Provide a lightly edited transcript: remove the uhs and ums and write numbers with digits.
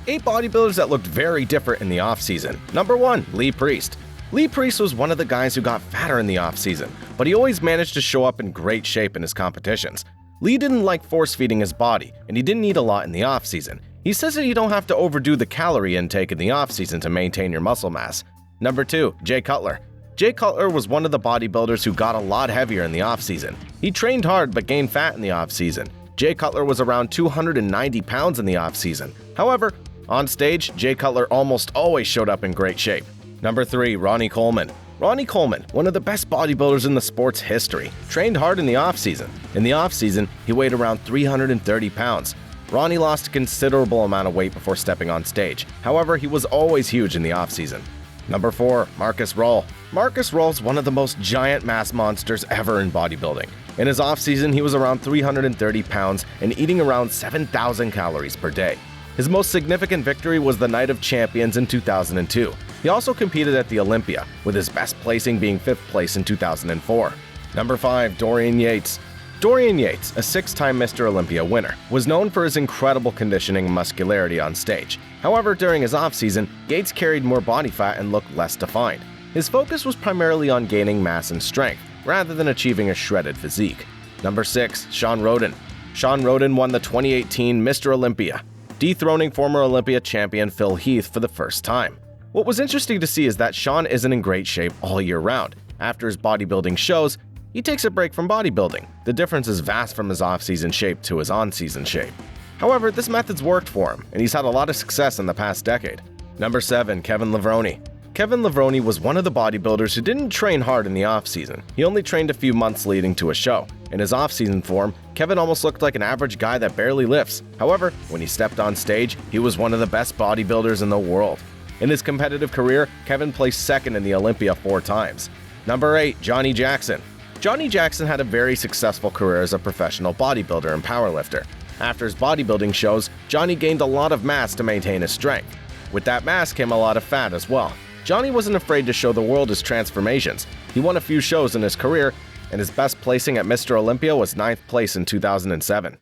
8 bodybuilders that looked very different in the offseason. Number 1. Lee Priest. Lee Priest was one of the guys who got fatter in the offseason, but he always managed to show up in great shape in his competitions. Lee didn't like force-feeding his body, and he didn't eat a lot in the offseason. He says that you don't have to overdo the calorie intake in the offseason to maintain your muscle mass. Number 2. Jay Cutler. Jay Cutler was one of the bodybuilders who got a lot heavier in the offseason. He trained hard but gained fat in the offseason. Jay Cutler was around 290 pounds in the offseason. However, on stage, Jay Cutler almost always showed up in great shape. Number 3. Ronnie Coleman. Ronnie Coleman, one of the best bodybuilders in the sport's history, trained hard in the offseason. In the offseason, he weighed around 330 pounds. Ronnie lost a considerable amount of weight before stepping on stage. However, he was always huge in the offseason. Number 4. Marcus Roll. Marcus Roll is one of the most giant mass monsters ever in bodybuilding. In his offseason, he was around 330 pounds and eating around 7,000 calories per day. His most significant victory was the Night of Champions in 2002. He also competed at the Olympia, with his best placing being 5th place in 2004. Number 5. Dorian Yates. Dorian Yates, a 6-time Mr. Olympia winner, was known for his incredible conditioning and muscularity on stage. However, during his offseason, Yates carried more body fat and looked less defined. His focus was primarily on gaining mass and strength, rather than achieving a shredded physique. Number 6. Sean Roden. Sean Roden won the 2018 Mr. Olympia, dethroning former Olympia champion Phil Heath for the first time. What was interesting to see is that Sean isn't in great shape all year round. After his bodybuilding shows, he takes a break from bodybuilding. The difference is vast from his off-season shape to his on-season shape. However, this method's worked for him, and he's had a lot of success in the past decade. Number 7. Kevin Levrone. Kevin Levrone was one of the bodybuilders who didn't train hard in the off-season. He only trained a few months leading to a show. In his off-season form, Kevin almost looked like an average guy that barely lifts. However, when he stepped on stage, he was one of the best bodybuilders in the world. In his competitive career, Kevin placed 2nd in the Olympia 4 times. Number 8. Johnny Jackson. Johnny Jackson had a very successful career as a professional bodybuilder and powerlifter. After his bodybuilding shows, Johnny gained a lot of mass to maintain his strength. With that mass came a lot of fat as well. Johnny wasn't afraid to show the world his transformations. He won a few shows in his career, and his best placing at Mr. Olympia was 9th place in 2007.